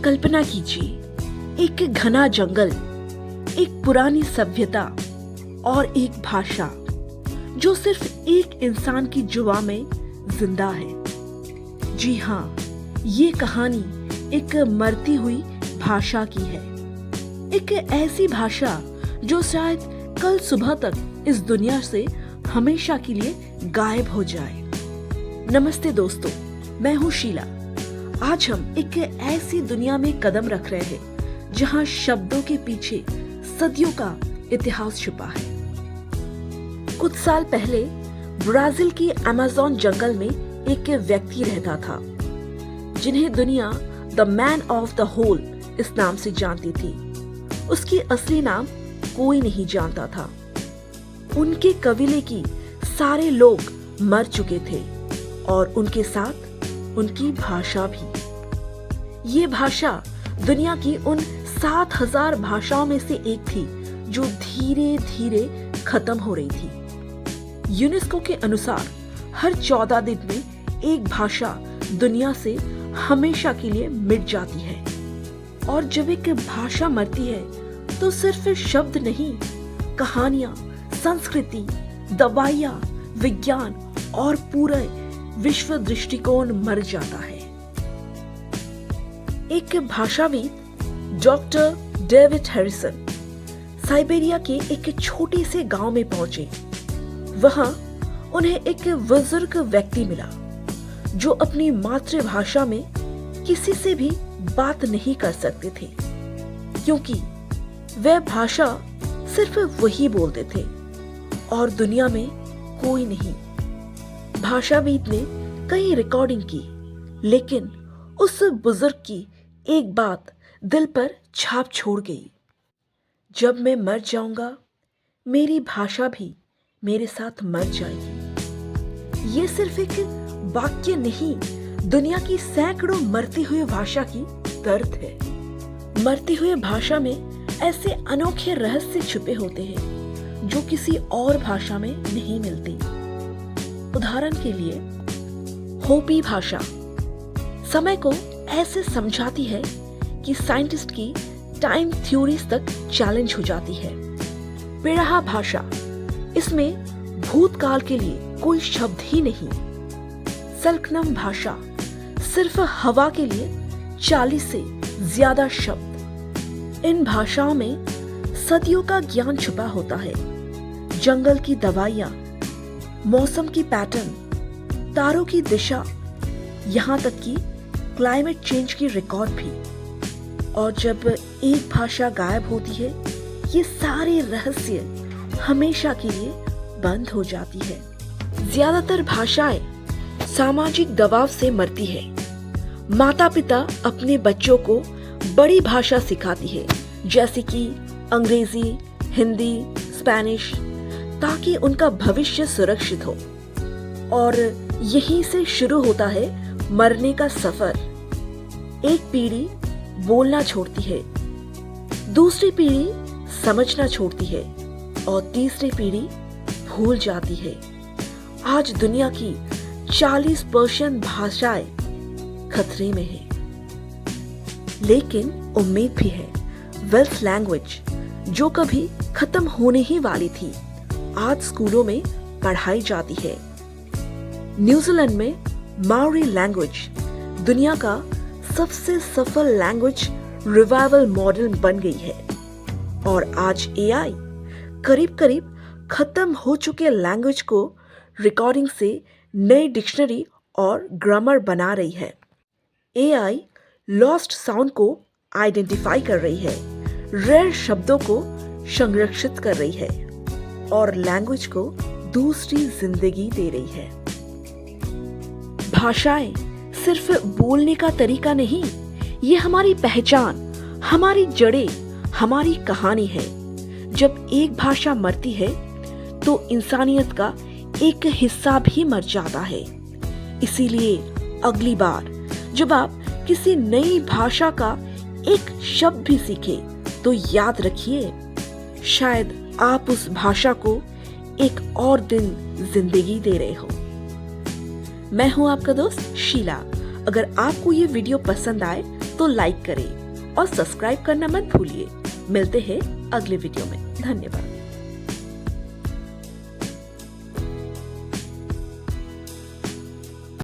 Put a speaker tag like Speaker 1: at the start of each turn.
Speaker 1: कल्पना कीजिए, एक घना जंगल, एक पुरानी सभ्यता और एक भाषा जो सिर्फ एक इंसान की जुबान में जिंदा है। जी हाँ, ये कहानी एक मरती हुई भाषा की है। एक ऐसी भाषा जो शायद कल सुबह तक इस दुनिया से हमेशा के लिए गायब हो जाए। नमस्ते दोस्तों, मैं हूँ शीला। आज हम एक ऐसी दुनिया में कदम रख रहे हैं जहाँ शब्दों के पीछे सदियों का इतिहास छुपा है। कुछ साल पहले ब्राजील की अमेज़न जंगल में एक व्यक्ति रहता था जिन्हें दुनिया the man of the whole इस नाम से जानती थी। उसकी असली नाम कोई नहीं जानता था। उनके कबीले की सारे लोग मर चुके थे और उनके साथ उनकी भाषा भी। ये भाषा दुनिया की उन 7,000 भाषाओं में से एक थी जो धीरे धीरे खत्म हो रही थी। यूनेस्को के अनुसार हर 14 दिन में एक भाषा दुनिया से हमेशा के लिए मिट जाती है। और जब एक भाषा मरती है तो सिर्फ शब्द नहीं, कहानियां, संस्कृति, दवाइयां, विज्ञान और पूरे विश्व दृष्टिकोण मर जाता है। एक भाषाविद डॉक्टर डेविड हैरिसन साइबेरिया के एक छोटे से गांव में पहुंचे। वहां उन्हें एक बुजुर्ग व्यक्ति मिला जो अपनी मातृभाषा में किसी से भी बात नहीं कर सकते थे क्योंकि वह भाषा सिर्फ वही बोलते थे और दुनिया में कोई नहीं। भाषाविद ने कई रिकॉर्डिंग की, लेकिन उस बुजुर्ग की एक बात दिल पर छाप छोड़ गई। जब मैं मर जाऊंगा, मेरी भाषा भी मेरे साथ मर जाएगी। ये सिर्फ एक वाक्य नहीं, दुनिया की सैकड़ों मरती हुई भाषा की दर्द है। मरती हुई भाषा में ऐसे अनोखे रहस्य छुपे होते हैं जो किसी और भाषा में नहीं मिलते। उदाहरण के लिए होपी भाषा समय को ऐसे समझाती है कि साइंटिस्ट की टाइम थ्योरीज तक चैलेंज हो जाती है। पिड़हा भाषा, इसमें भूतकाल के लिए कोई शब्द ही नहीं। सल्कनम भाषा, सिर्फ हवा के लिए 40 से ज्यादा शब्द। इन भाषाओं में सदियों का ज्ञान छुपा होता है। जंगल की दवाइयां, मौसम की पैटर्न, तारों की दिशा, यहाँ तक कि क्लाइमेट चेंज की रिकॉर्ड भी। और जब एक भाषा गायब होती है, ये सारे रहस्य हमेशा के लिए बंद हो जाती है। ज्यादातर भाषाएं सामाजिक दबाव से मरती है। माता पिता अपने बच्चों को बड़ी भाषा सिखाती है, जैसे कि अंग्रेजी, हिंदी, स्पेनिश, ताकि उनका भविष्य सुरक्षित हो। और यहीं से शुरू होता है मरने का सफर। एक पीढ़ी बोलना छोड़ती है, दूसरी पीढ़ी समझना छोड़ती है और तीसरी पीढ़ी भूल जाती है। आज दुनिया की 40% भाषाएं खतरे में है, लेकिन उम्मीद भी है। वेल्श लैंग्वेज जो कभी खत्म होने ही वाली थी, आज स्कूलों में पढ़ाई जाती है। न्यूजीलैंड में माओरी लैंग्वेज दुनिया का सबसे सफल लैंग्वेज रिवाइवल मॉडल बन गई है। और आज एआई करीब करीब खत्म हो चुके लैंग्वेज को रिकॉर्डिंग से नई डिक्शनरी और ग्रामर बना रही है। एआई लॉस्ट साउंड को आइडेंटिफाई कर रही है, रेयर शब्दों को संरक्षित कर रही है और लैंग्वेज को दूसरी जिंदगी दे रही है। भाषाएं सिर्फ बोलने का तरीका नहीं, ये हमारी पहचान, हमारी जड़ें, हमारी कहानी है। जब एक भाषा मरती है तो इंसानियत का एक हिस्सा भी मर जाता है। इसीलिए अगली बार जब आप किसी नई भाषा का एक शब्द भी सीखे तो याद रखिए, शायद आप उस भाषा को एक और दिन जिंदगी दे रहे हो। मैं हूं आपका दोस्त शीला। अगर आपको ये वीडियो पसंद आए तो लाइक करें और सब्सक्राइब करना मत भूलिए। मिलते हैं अगले वीडियो में। धन्यवाद।